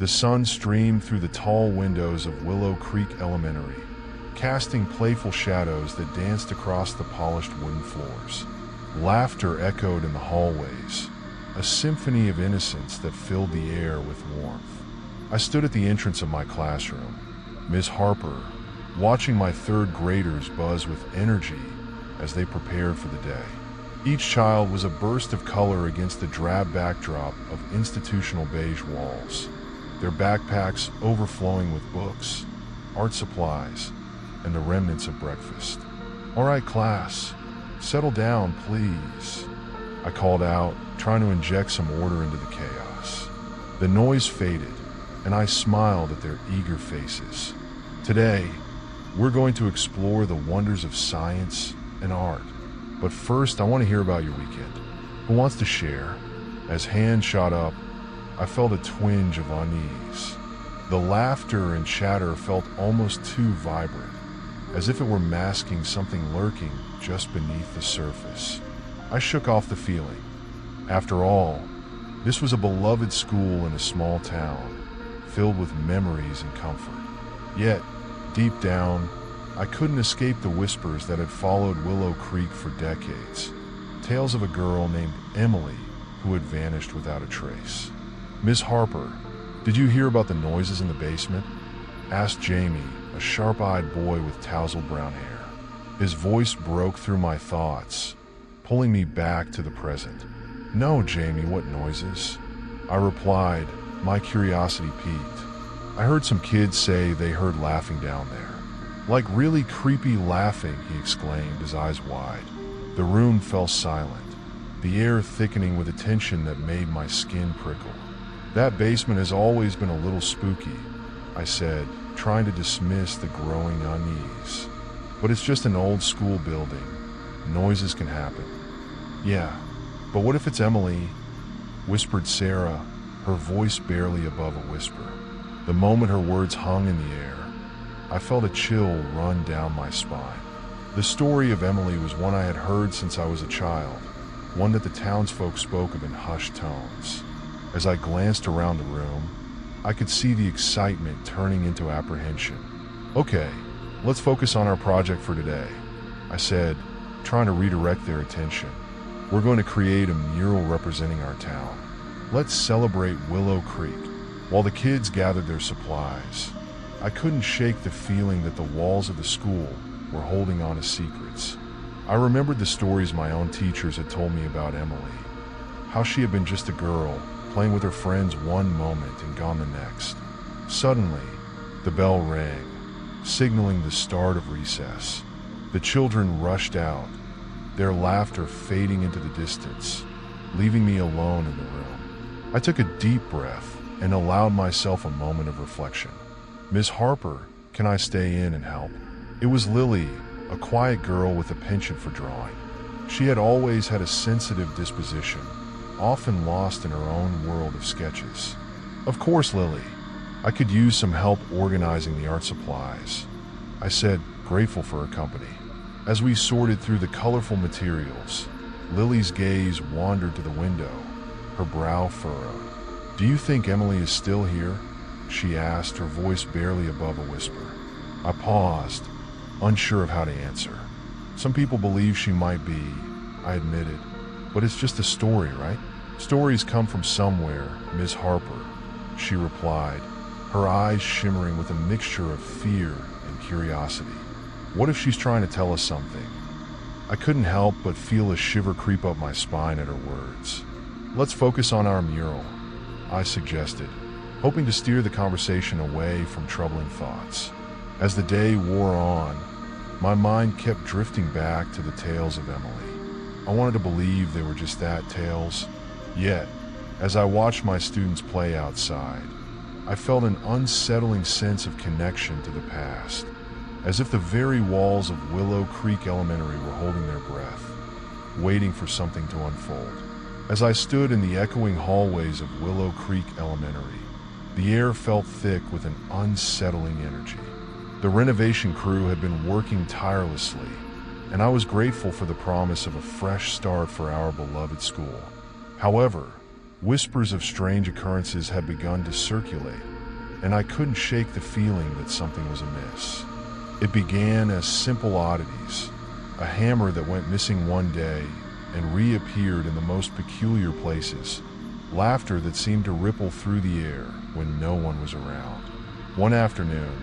The sun streamed through the tall windows of Willow Creek Elementary, casting playful shadows that danced across the polished wooden floors. Laughter echoed in the hallways, a symphony of innocence that filled the air with warmth. I stood at the entrance of my classroom, Ms. Harper, watching my third graders buzz with energy as they prepared for the day. Each child was a burst of color against the drab backdrop of institutional beige walls, their backpacks overflowing with books, art supplies, and the remnants of breakfast. "All right, class, settle down, please," I called out, trying to inject some order into the chaos. The noise faded, and I smiled at their eager faces. Today, we're going to explore the wonders of science and art. But first, I want to hear about your weekend. Who wants to share? As hands shot up, I felt a twinge of unease. The laughter and chatter felt almost too vibrant, as if it were masking something lurking just beneath the surface. I shook off the feeling. After all, this was a beloved school in a small town, filled with memories and comfort. Yet, deep down, I couldn't escape the whispers that had followed Willow Creek for decades. Tales of a girl named Emily who had vanished without a trace. "Miss Harper, did you hear about the noises in the basement?" asked Jamie, a sharp-eyed boy with tousled brown hair. His voice broke through my thoughts, pulling me back to the present. "No, Jamie, what noises?" I replied, my curiosity piqued. "I heard some kids say they heard laughing down there." "Like really creepy laughing," he exclaimed, his eyes wide. The room fell silent, the air thickening with a tension that made my skin prickle. "That basement has always been a little spooky," I said, trying to dismiss the growing unease. "But it's just an old school building. Noises can happen." "Yeah, but what if it's Emily?" whispered Sarah, her voice barely above a whisper. The moment her words hung in the air, I felt a chill run down my spine. The story of Emily was one I had heard since I was a child, one that the townsfolk spoke of in hushed tones. As I glanced around the room, I could see the excitement turning into apprehension. "Okay, let's focus on our project for today," I said, trying to redirect their attention. "We're going to create a mural representing our town. Let's celebrate Willow Creek." While the kids gathered their supplies, I couldn't shake the feeling that the walls of the school were holding on to secrets. I remembered the stories my own teachers had told me about Emily, how she had been just a girl, playing with her friends one moment and gone the next. Suddenly, the bell rang, signaling the start of recess. The children rushed out, their laughter fading into the distance, leaving me alone in the room. I took a deep breath and allowed myself a moment of reflection. "Miss Harper, can I stay in and help?" It was Lily, a quiet girl with a penchant for drawing. She had always had a sensitive disposition, often lost in her own world of sketches. "Of course, Lily. I could use some help organizing the art supplies," I said, grateful for her company. As we sorted through the colorful materials, Lily's gaze wandered to the window, her brow furrowed. "Do you think Emily is still here?" she asked, her voice barely above a whisper. I paused, unsure of how to answer. "Some people believe she might be," I admitted, "but it's just a story, right?" "Stories come from somewhere, Ms. Harper," she replied, her eyes shimmering with a mixture of fear and curiosity. "What if she's trying to tell us something?" I couldn't help but feel a shiver creep up my spine at her words. "Let's focus on our mural," I suggested, hoping to steer the conversation away from troubling thoughts. As the day wore on, my mind kept drifting back to the tales of Emily. I wanted to believe they were just that, tales. Yet, as I watched my students play outside, I felt an unsettling sense of connection to the past, as if the very walls of Willow Creek Elementary were holding their breath, waiting for something to unfold. As I stood in the echoing hallways of Willow Creek Elementary, the air felt thick with an unsettling energy. The renovation crew had been working tirelessly, and I was grateful for the promise of a fresh start for our beloved school. However, whispers of strange occurrences had begun to circulate, and I couldn't shake the feeling that something was amiss. It began as simple oddities, a hammer that went missing one day and reappeared in the most peculiar places, laughter that seemed to ripple through the air when no one was around. One afternoon,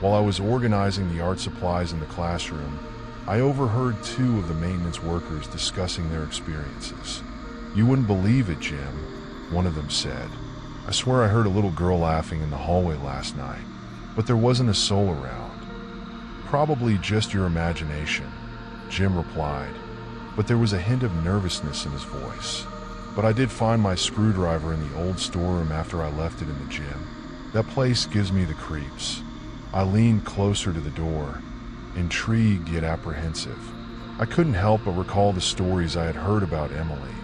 while I was organizing the art supplies in the classroom, I overheard two of the maintenance workers discussing their experiences. "You wouldn't believe it, Jim," one of them said. "I swear I heard a little girl laughing in the hallway last night, but there wasn't a soul around." "Probably just your imagination," Jim replied, but there was a hint of nervousness in his voice. "But I did find my screwdriver in the old storeroom after I left it in the gym. That place gives me the creeps." I leaned closer to the door, intrigued yet apprehensive. I couldn't help but recall the stories I had heard about Emily,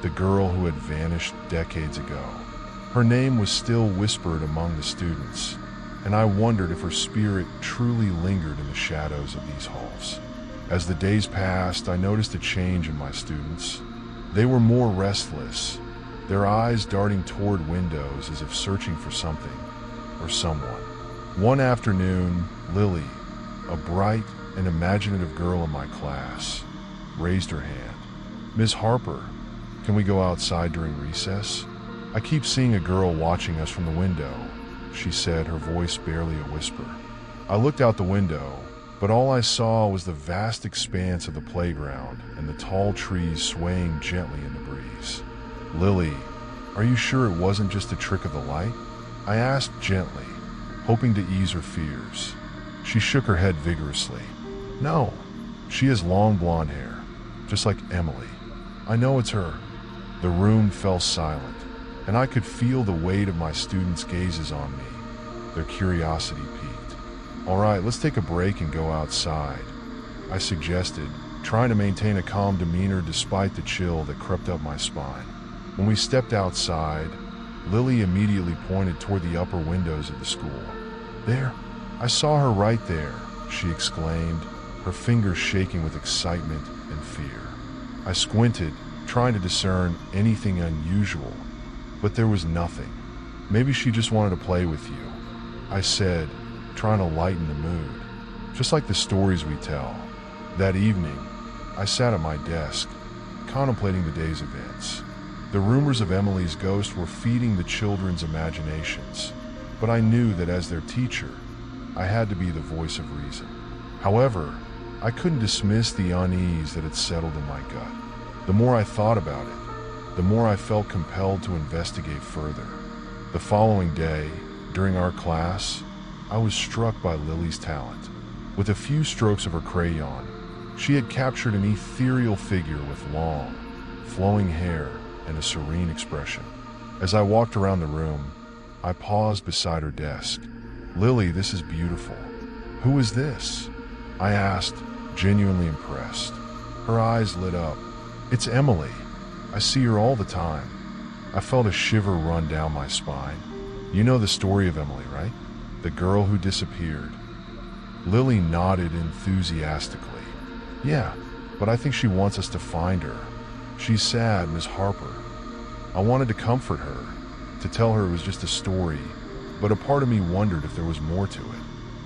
the girl who had vanished decades ago. Her name was still whispered among the students, and I wondered if her spirit truly lingered in the shadows of these halls. As the days passed, I noticed a change in my students. They were more restless, their eyes darting toward windows as if searching for something or someone. One afternoon, Lily, a bright and imaginative girl in my class, raised her hand. "Ms. Harper, can we go outside during recess? I keep seeing a girl watching us from the window," she said, her voice barely a whisper. I looked out the window, but all I saw was the vast expanse of the playground and the tall trees swaying gently in the breeze. "Lily, are you sure it wasn't just a trick of the light?" I asked gently, hoping to ease her fears. She shook her head vigorously. "No, she has long blonde hair, just like Emily. I know it's her." The room fell silent, and I could feel the weight of my students' gazes on me. Their curiosity piqued. "All right, let's take a break and go outside," I suggested, trying to maintain a calm demeanor despite the chill that crept up my spine. When we stepped outside, Lily immediately pointed toward the upper windows of the school. "There, I saw her right there," she exclaimed, her fingers shaking with excitement and fear. I squinted, trying to discern anything unusual, but there was nothing. "Maybe she just wanted to play with you," I said, trying to lighten the mood, just like the stories we tell. That evening, I sat at my desk, contemplating the day's events. The rumors of Emily's ghost were feeding the children's imaginations, but I knew that as their teacher, I had to be the voice of reason. However, I couldn't dismiss the unease that had settled in my gut. The more I thought about it, the more I felt compelled to investigate further. The following day, during our class, I was struck by Lily's talent. With a few strokes of her crayon, she had captured an ethereal figure with long, flowing hair and a serene expression. As I walked around the room, I paused beside her desk. "Lily, this is beautiful. Who is this?" I asked, genuinely impressed. Her eyes lit up. "It's Emily. I see her all the time." I felt a shiver run down my spine. "You know the story of Emily, right? The girl who disappeared." Lily nodded enthusiastically. "Yeah, but I think she wants us to find her. She's sad, Miss Harper." I wanted to comfort her, to tell her it was just a story, but a part of me wondered if there was more to it.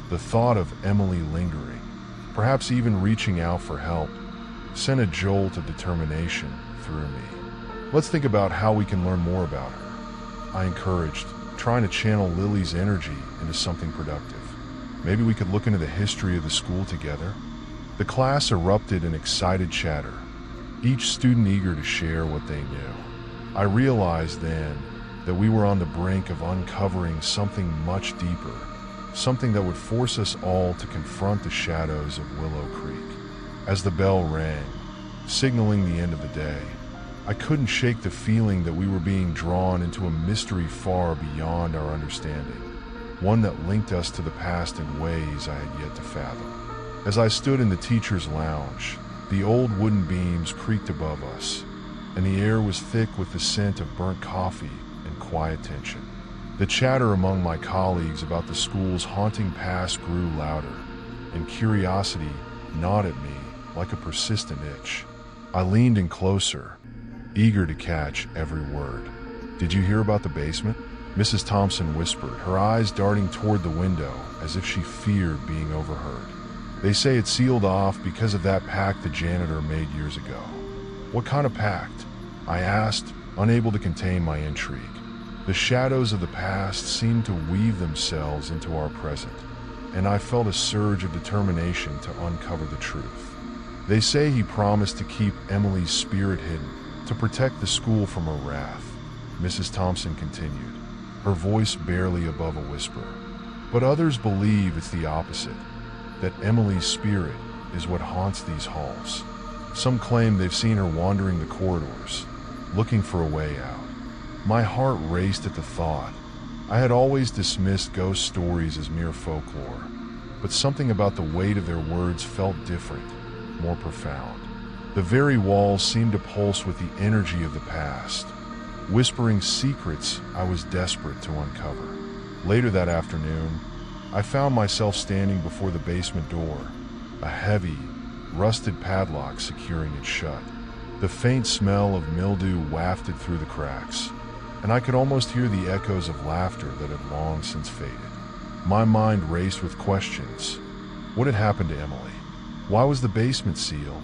The thought of Emily lingering, perhaps even reaching out for help, sent a jolt of determination through me. "Let's think about how we can learn more about her," I encouraged, trying to channel Lily's energy into something productive. "Maybe we could look into the history of the school together." The class erupted in excited chatter, each student eager to share what they knew. I realized then that we were on the brink of uncovering something much deeper, something that would force us all to confront the shadows of Willow Creek. As the bell rang, signaling the end of the day, I couldn't shake the feeling that we were being drawn into a mystery far beyond our understanding, one that linked us to the past in ways I had yet to fathom. As I stood in the teacher's lounge, the old wooden beams creaked above us, and the air was thick with the scent of burnt coffee and quiet tension. The chatter among my colleagues about the school's haunting past grew louder, and curiosity gnawed at me like a persistent itch. I leaned in closer, eager to catch every word. "Did you hear about the basement?" Mrs. Thompson whispered, her eyes darting toward the window as if she feared being overheard. They say it's sealed off because of that pact the janitor made years ago. What kind of pact? I asked, unable to contain my intrigue. The shadows of the past seemed to weave themselves into our present, and I felt a surge of determination to uncover the truth. They say he promised to keep Emily's spirit hidden, to protect the school from her wrath, Mrs. Thompson continued, her voice barely above a whisper. But others believe it's the opposite, that Emily's spirit is what haunts these halls. Some claim they've seen her wandering the corridors, looking for a way out. My heart raced at the thought. I had always dismissed ghost stories as mere folklore, but something about the weight of their words felt different, more profound. The very walls seemed to pulse with the energy of the past, whispering secrets I was desperate to uncover. Later that afternoon, I found myself standing before the basement door, a heavy, rusted padlock securing it shut. The faint smell of mildew wafted through the cracks, and I could almost hear the echoes of laughter that had long since faded. My mind raced with questions. What had happened to Emily? Why was the basement sealed?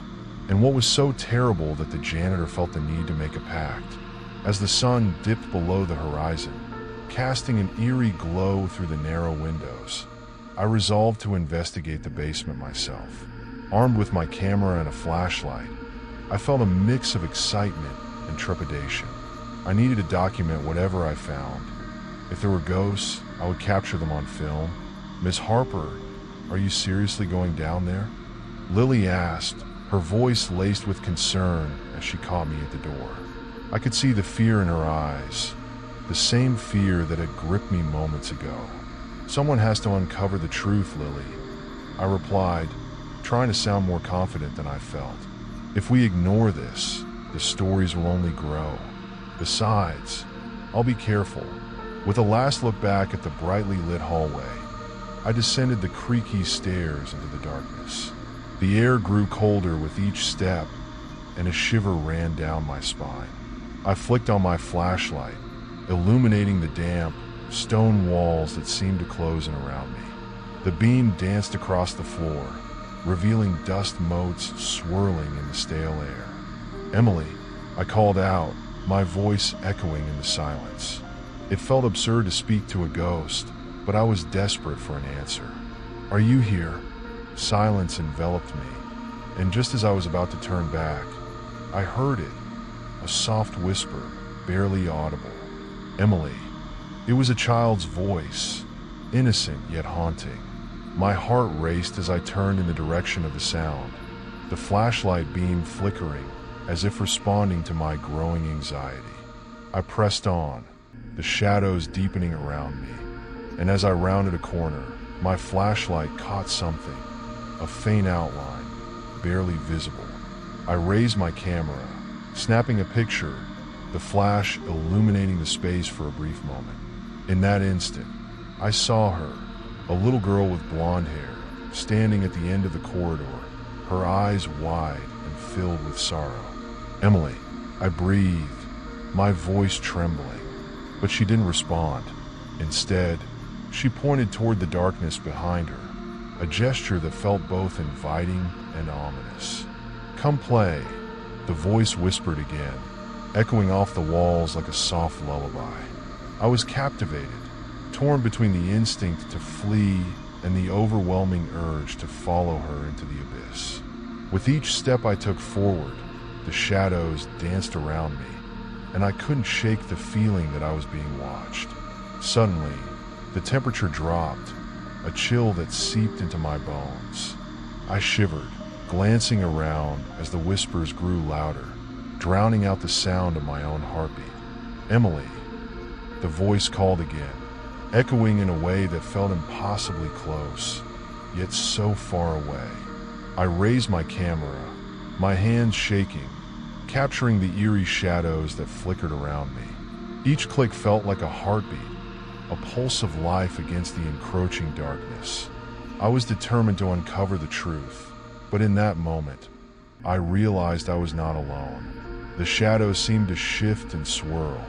And what was so terrible that the janitor felt the need to make a pact? As the sun dipped below the horizon, casting an eerie glow through the narrow windows, I resolved to investigate the basement myself. Armed with my camera and a flashlight, I felt a mix of excitement and trepidation. I needed to document whatever I found. If there were ghosts, I would capture them on film. Miss Harper, are you seriously going down there? Lily asked, her voice laced with concern as she caught me at the door. I could see the fear in her eyes, the same fear that had gripped me moments ago. Someone has to uncover the truth, Lily, I replied, trying to sound more confident than I felt. If we ignore this, the stories will only grow. Besides, I'll be careful. With a last look back at the brightly lit hallway, I descended the creaky stairs into the darkness. The air grew colder with each step, and a shiver ran down my spine. I flicked on my flashlight, illuminating the damp, stone walls that seemed to close in around me. The beam danced across the floor, revealing dust motes swirling in the stale air. Emily, I called out, my voice echoing in the silence. It felt absurd to speak to a ghost, but I was desperate for an answer. Are you here? Silence enveloped me, and just as I was about to turn back, I heard it, a soft whisper, barely audible. Emily. It was a child's voice, innocent yet haunting. My heart raced as I turned in the direction of the sound, the flashlight beam flickering as if responding to my growing anxiety. I pressed on, the shadows deepening around me, and as I rounded a corner, my flashlight caught something, a faint outline, barely visible. I raised my camera, snapping a picture, the flash illuminating the space for a brief moment. In that instant, I saw her, a little girl with blonde hair, standing at the end of the corridor, her eyes wide and filled with sorrow. Emily, I breathed, my voice trembling, but she didn't respond. Instead, she pointed toward the darkness behind her, a gesture that felt both inviting and ominous. Come play, the voice whispered again, echoing off the walls like a soft lullaby. I was captivated, torn between the instinct to flee and the overwhelming urge to follow her into the abyss. With each step I took forward, the shadows danced around me, and I couldn't shake the feeling that I was being watched. Suddenly, the temperature dropped, a chill that seeped into my bones. I shivered, glancing around as the whispers grew louder, drowning out the sound of my own heartbeat. Emily, the voice called again, echoing in a way that felt impossibly close, yet so far away. I raised my camera, my hands shaking, capturing the eerie shadows that flickered around me. Each click felt like a heartbeat, a pulse of life against the encroaching darkness. I was determined to uncover the truth, but in that moment, I realized I was not alone. The shadows seemed to shift and swirl,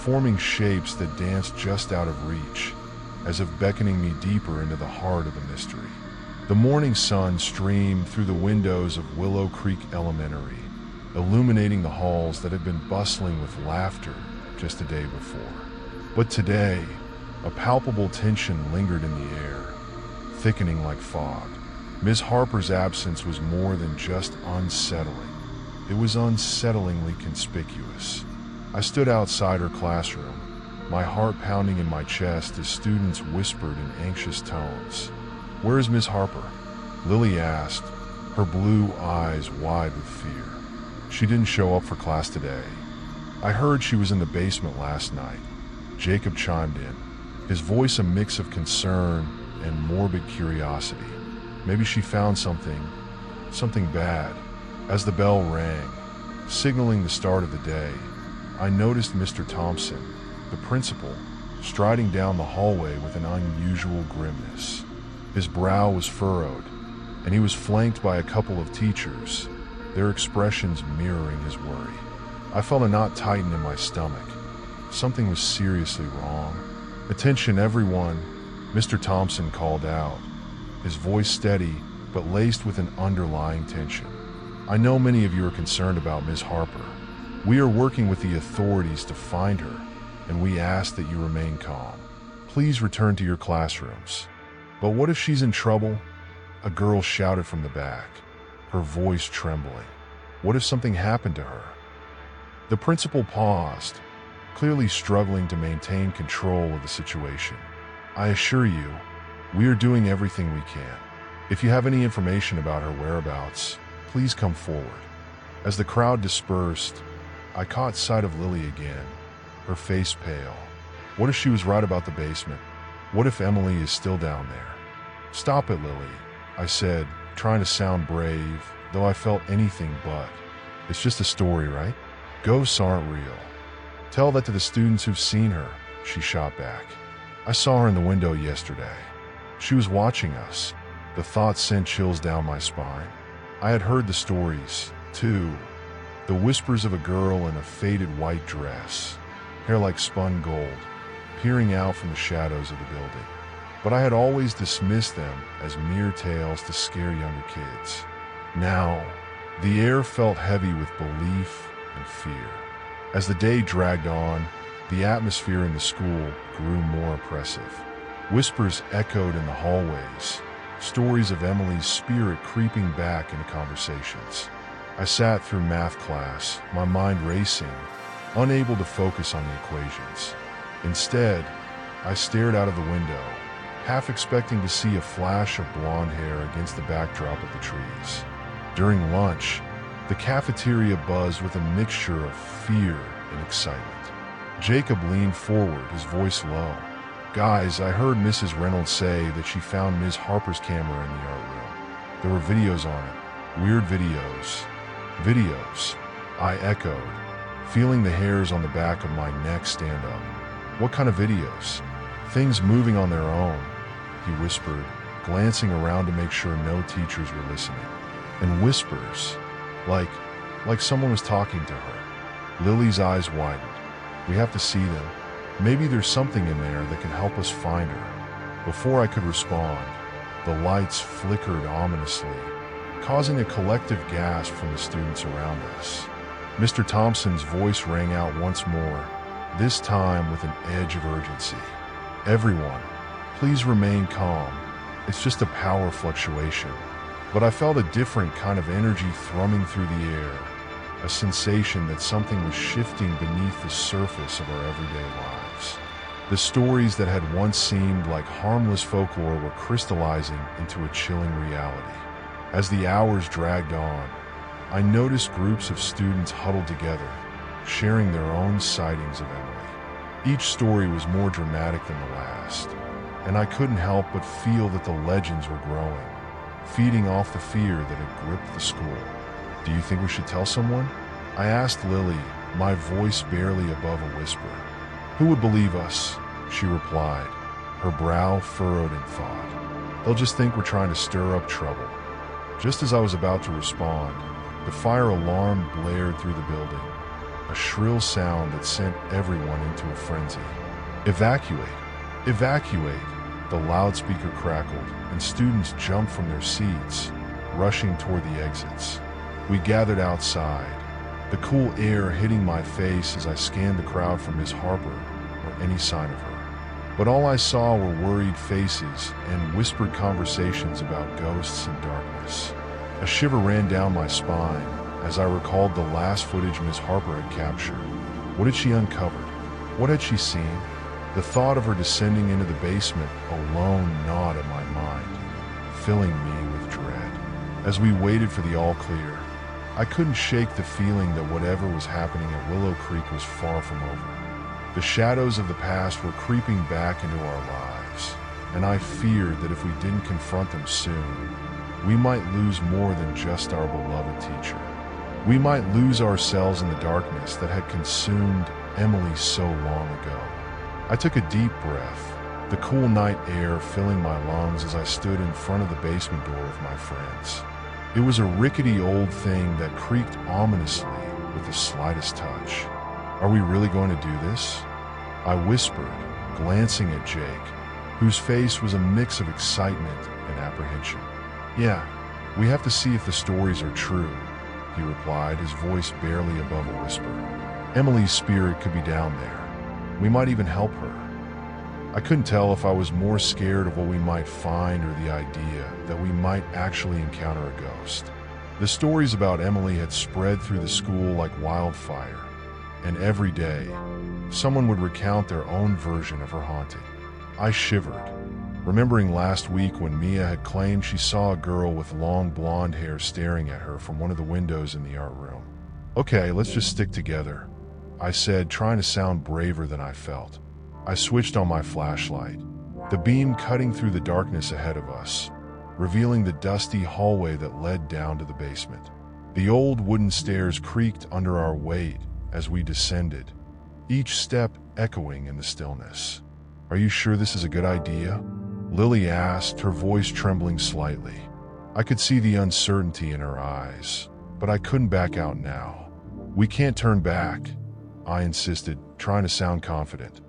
forming shapes that danced just out of reach, as if beckoning me deeper into the heart of the mystery. The morning sun streamed through the windows of Willow Creek Elementary, illuminating the halls that had been bustling with laughter just a day before. But today, a palpable tension lingered in the air, thickening like fog. Ms. Harper's absence was more than just unsettling. It was unsettlingly conspicuous. I stood outside her classroom, my heart pounding in my chest as students whispered in anxious tones. "Where is Ms. Harper?" Lily asked, her blue eyes wide with fear. "She didn't show up for class today. I heard she was in the basement last night." Jacob chimed in, his voice a mix of concern and morbid curiosity. "Maybe she found something bad." As the bell rang, signaling the start of the day, I noticed Mr. Thompson, the principal, striding down the hallway with an unusual grimness. His brow was furrowed, and he was flanked by a couple of teachers, their expressions mirroring his worry. I felt a knot tighten in my stomach. Something was seriously wrong. "Attention, everyone," Mr. Thompson called out, his voice steady but laced with an underlying tension. "I know many of you are concerned about Ms. Harper. We are working with the authorities to find her, and we ask that you remain calm. Please return to your classrooms." "But what if she's in trouble?" a girl shouted from the back, her voice trembling. "What if something happened to her?" The principal paused, clearly struggling to maintain control of the situation. "I assure you, we are doing everything we can. If you have any information about her whereabouts, please come forward." As the crowd dispersed, I caught sight of Lily again, her face pale. What if she was right about the basement? What if Emily is still down there? "Stop it, Lily," I said, trying to sound brave, though I felt anything but. "It's just a story, right? Ghosts aren't real." "Tell that to the students who've seen her," she shot back. "I saw her in the window yesterday. She was watching us." The thought sent chills down my spine. I had heard the stories, too. The whispers of a girl in a faded white dress, hair like spun gold, peering out from the shadows of the building. But I had always dismissed them as mere tales to scare younger kids. Now, the air felt heavy with belief and fear. As the day dragged on, the atmosphere in the school grew more oppressive. Whispers echoed in the hallways, stories of Emily's spirit creeping back into conversations. I sat through math class, my mind racing, unable to focus on the equations. Instead, I stared out of the window, half expecting to see a flash of blonde hair against the backdrop of the trees. During lunch, the cafeteria buzzed with a mixture of fear and excitement. Jacob leaned forward, his voice low. "Guys, I heard Mrs. Reynolds say that she found Ms. Harper's camera in the art room. There were videos on it. Weird videos." "Videos," I echoed, feeling the hairs on the back of my neck stand up. "What kind of videos?" "Things moving on their own," he whispered, glancing around to make sure no teachers were listening. "And whispers, like someone was talking to her." Lily's eyes widened. "We have to see them. Maybe there's something in there that can help us find her." Before I could respond, the lights flickered ominously, causing a collective gasp from the students around us. Mr. Thompson's voice rang out once more, this time with an edge of urgency. "Everyone, please remain calm. It's just a power fluctuation." But I felt a different kind of energy thrumming through the air, a sensation that something was shifting beneath the surface of our everyday lives. The stories that had once seemed like harmless folklore were crystallizing into a chilling reality. As the hours dragged on, I noticed groups of students huddled together, sharing their own sightings of Emily. Each story was more dramatic than the last, and I couldn't help but feel that the legends were growing, feeding off the fear that had gripped the school. "Do you think we should tell someone?" I asked Lily, my voice barely above a whisper. "Who would believe us?" she replied, her brow furrowed in thought. "They'll just think we're trying to stir up trouble." Just as I was about to respond, the fire alarm blared through the building, a shrill sound that sent everyone into a frenzy. "Evacuate! Evacuate!" The loudspeaker crackled, and students jumped from their seats, rushing toward the exits. We gathered outside, the cool air hitting my face as I scanned the crowd for Miss Harper or any sign of her. But all I saw were worried faces and whispered conversations about ghosts and darkness. A shiver ran down my spine as I recalled the last footage Miss Harper had captured. What had she uncovered? What had she seen? The thought of her descending into the basement alone gnawed at my mind, filling me with dread. As we waited for the all clear, I couldn't shake the feeling that whatever was happening at Willow Creek was far from over. The shadows of the past were creeping back into our lives, and I feared that if we didn't confront them soon, we might lose more than just our beloved teacher. We might lose ourselves in the darkness that had consumed Emily so long ago. I took a deep breath, the cool night air filling my lungs as I stood in front of the basement door with my friends. It was a rickety old thing that creaked ominously with the slightest touch. "Are we really going to do this?" I whispered, glancing at Jake, whose face was a mix of excitement and apprehension. "Yeah, we have to see if the stories are true," he replied, his voice barely above a whisper. "Emily's spirit could be down there. We might even help her." I couldn't tell if I was more scared of what we might find or the idea that we might actually encounter a ghost. The stories about Emily had spread through the school like wildfire, and every day, someone would recount their own version of her haunting. I shivered, remembering last week when Mia had claimed she saw a girl with long blonde hair staring at her from one of the windows in the art room. "Okay, let's just stick together," I said, trying to sound braver than I felt. I switched on my flashlight, the beam cutting through the darkness ahead of us, revealing the dusty hallway that led down to the basement. The old wooden stairs creaked under our weight as we descended, each step echoing in the stillness. "Are you sure this is a good idea?" Lily asked, her voice trembling slightly. I could see the uncertainty in her eyes, but I couldn't back out now. "We can't turn back," I insisted, trying to sound confident.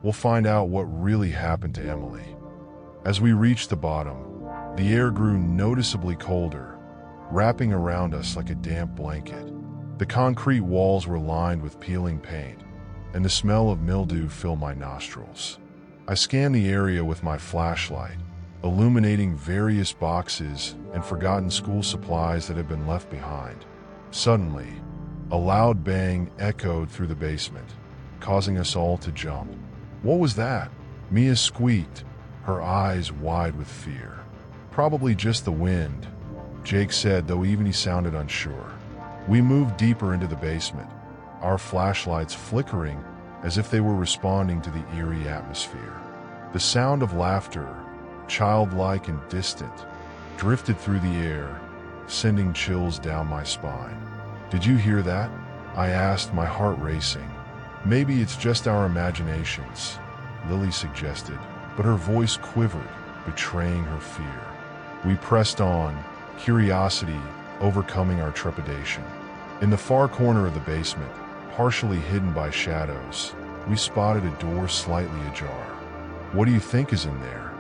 "We'll find out what really happened to Emily." As we reached the bottom, the air grew noticeably colder, wrapping around us like a damp blanket. The concrete walls were lined with peeling paint, and the smell of mildew filled my nostrils. I scanned the area with my flashlight, illuminating various boxes and forgotten school supplies that had been left behind. Suddenly, a loud bang echoed through the basement, causing us all to jump. "What was that?" Mia squeaked, her eyes wide with fear. "Probably just the wind," Jake said, though even he sounded unsure. We moved deeper into the basement, our flashlights flickering as if they were responding to the eerie atmosphere. The sound of laughter, childlike and distant, drifted through the air, sending chills down my spine. "Did you hear that?" I asked, my heart racing. "Maybe it's just our imaginations," Lily suggested, but her voice quivered, betraying her fear. We pressed on, curiosity overcoming our trepidation. In the far corner of the basement, partially hidden by shadows, we spotted a door slightly ajar. "What do you think is in there?"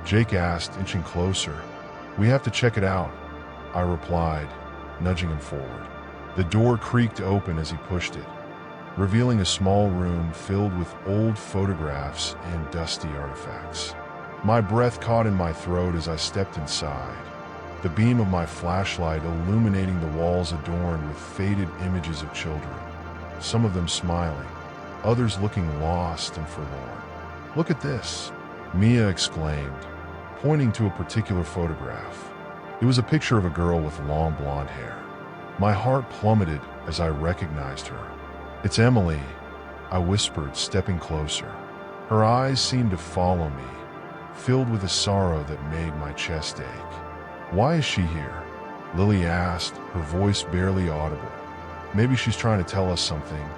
Jake asked, inching closer. "We have to check it out," I replied, nudging him forward. The door creaked open as he pushed it, revealing a small room filled with old photographs and dusty artifacts. My breath caught in my throat as I stepped inside, the beam of my flashlight illuminating the walls adorned with faded images of children, some of them smiling, others looking lost and forlorn. "Look at this," Mia exclaimed, pointing to a particular photograph. It was a picture of a girl with long blonde hair. My heart plummeted as I recognized her. "It's Emily," I whispered, stepping closer. Her eyes seemed to follow me, filled with a sorrow that made my chest ache. "Why is she here?" Lily asked, her voice barely audible. "Maybe she's trying to tell us something,"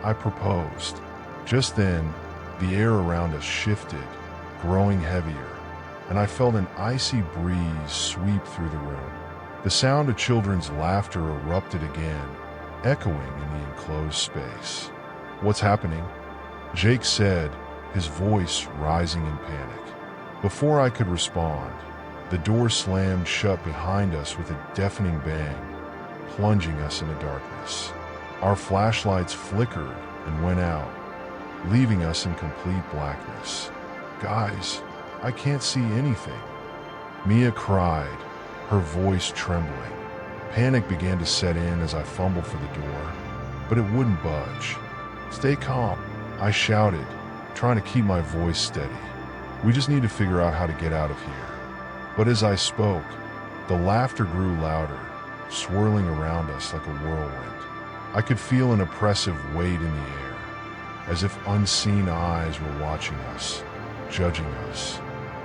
I proposed. Just then, the air around us shifted, growing heavier, and I felt an icy breeze sweep through the room. The sound of children's laughter erupted again, echoing in the enclosed space. "What's happening?" Jake said, his voice rising in panic. Before I could respond, the door slammed shut behind us with a deafening bang, plunging us into darkness. Our flashlights flickered and went out, leaving us in complete blackness. "Guys, I can't see anything," Mia cried, her voice trembling. Panic began to set in as I fumbled for the door, but it wouldn't budge. "Stay calm," I shouted, trying to keep my voice steady. "We just need to figure out how to get out of here." But as I spoke, the laughter grew louder, swirling around us like a whirlwind. I could feel an oppressive weight in the air, as if unseen eyes were watching us, judging us.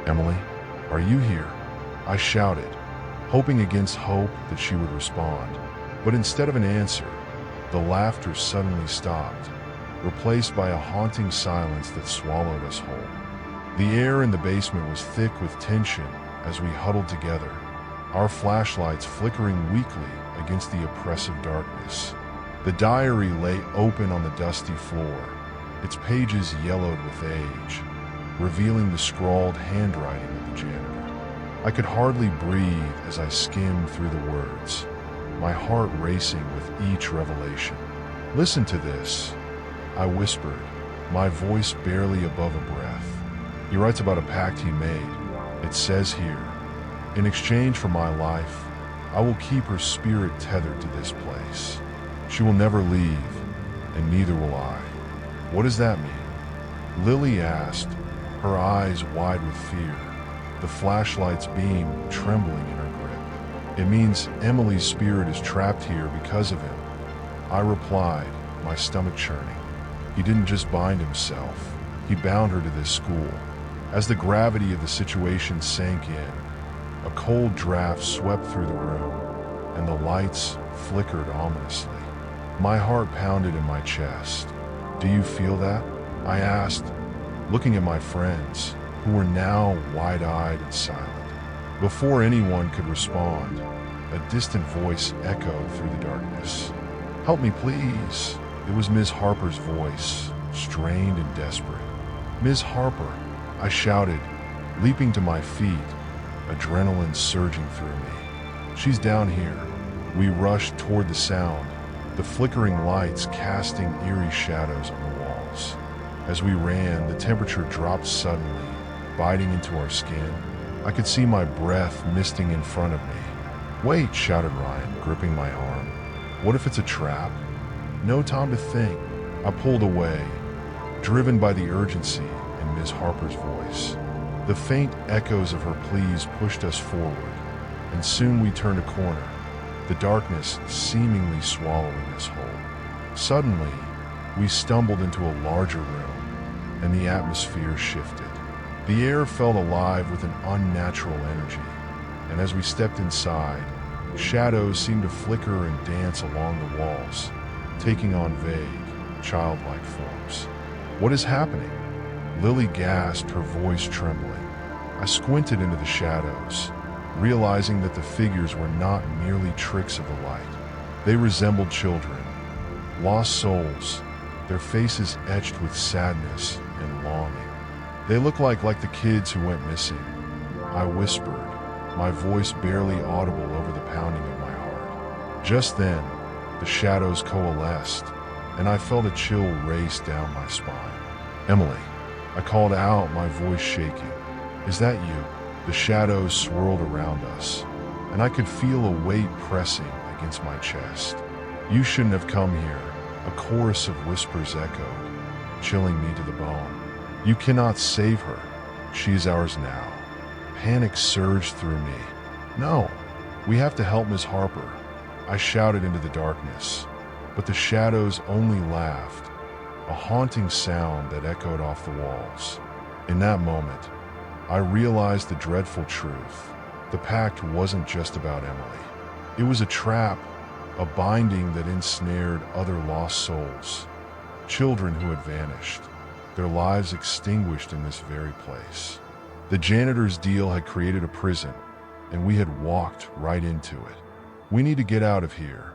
"Emily, are you here?" I shouted, hoping against hope that she would respond. But instead of an answer, the laughter suddenly stopped, replaced by a haunting silence that swallowed us whole. The air in the basement was thick with tension as we huddled together, our flashlights flickering weakly against the oppressive darkness. The diary lay open on the dusty floor, its pages yellowed with age, revealing the scrawled handwriting of the janitor. I could hardly breathe as I skimmed through the words, my heart racing with each revelation. "Listen to this," I whispered, my voice barely above a breath. He writes about a pact he made. It says here, "In exchange for my life, I will keep her spirit tethered to this place. She will never leave, and neither will I." "What does that mean?" Lily asked, her eyes wide with fear, the flashlight's beam trembling in her grip. "It means Emily's spirit is trapped here because of him," I replied, my stomach churning. "He didn't just bind himself, he bound her to this school." As the gravity of the situation sank in, a cold draft swept through the room, and the lights flickered ominously. My heart pounded in my chest. "Do you feel that?" I asked, looking at my friends, who were now wide-eyed and silent. Before anyone could respond, a distant voice echoed through the darkness. "Help me, please." It was Ms. Harper's voice, strained and desperate. "Ms. Harper," I shouted, leaping to my feet, adrenaline surging through me. "She's down here." We rushed toward the sound, the flickering lights casting eerie shadows on the walls. As we ran, the temperature dropped suddenly, biting into our skin. I could see my breath misting in front of me. "Wait," shouted Ryan, gripping my arm. "What if it's a trap?" "No time to think." I pulled away, driven by the urgency in Ms. Harper's voice. The faint echoes of her pleas pushed us forward, and soon we turned a corner, the darkness seemingly swallowing us whole. Suddenly, we stumbled into a larger room, and the atmosphere shifted. The air felt alive with an unnatural energy, and as we stepped inside, shadows seemed to flicker and dance along the walls, taking on vague, childlike forms. "What is happening?" Lily gasped, her voice trembling. I squinted into the shadows, realizing that the figures were not merely tricks of the light. They resembled children, lost souls, their faces etched with sadness and longing. "They look like the kids who went missing," I whispered, my voice barely audible over the pounding of my heart. Just then, the shadows coalesced, and I felt a chill race down my spine. "Emily," I called out, my voice shaking. "Is that you?" The shadows swirled around us, and I could feel a weight pressing against my chest. "You shouldn't have come here," a chorus of whispers echoed, chilling me to the bone. "You cannot save her. She is ours now." Panic surged through me. "No, we have to help Miss Harper," I shouted into the darkness, but the shadows only laughed, a haunting sound that echoed off the walls. In that moment, I realized the dreadful truth. The pact wasn't just about Emily. It was a trap, a binding that ensnared other lost souls, children who had vanished, their lives extinguished in this very place. The janitor's deal had created a prison, and we had walked right into it. "We need to get out of here,"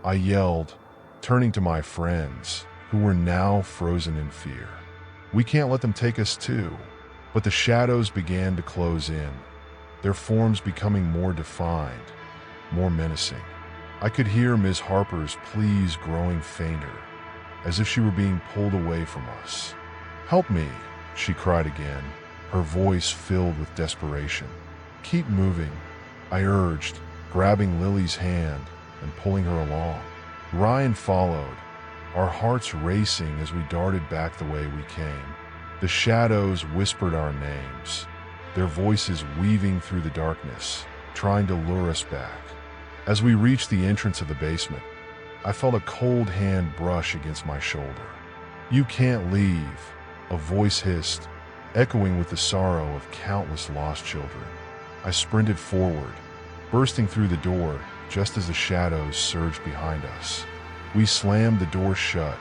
I yelled, turning to my friends, who were now frozen in fear. We can't let them take us too. But the shadows began to close in, their forms becoming more defined, more menacing. I could hear Ms. Harper's pleas growing fainter, as if she were being pulled away from us. "Help me," she cried again, her voice filled with desperation. "Keep moving," I urged, grabbing Lily's hand and pulling her along. Ryan followed, our hearts racing as we darted back the way we came. The shadows whispered our names, their voices weaving through the darkness, trying to lure us back. As we reached the entrance of the basement, I felt a cold hand brush against my shoulder. "You can't leave," a voice hissed, echoing with the sorrow of countless lost children. I sprinted forward, bursting through the door just as the shadows surged behind us. We slammed the door shut,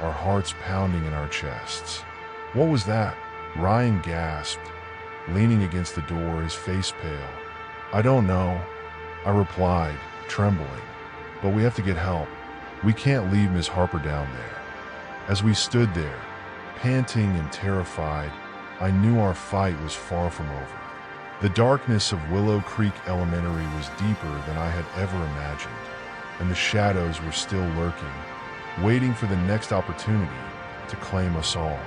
our hearts pounding in our chests. "What was that?" Ryan gasped, leaning against the door, his face pale. "I don't know," I replied, trembling. "But we have to get help. We can't leave Ms. Harper down there." As we stood there, panting and terrified, I knew our fight was far from over. The darkness of Willow Creek Elementary was deeper than I had ever imagined, and the shadows were still lurking, waiting for the next opportunity to claim us all.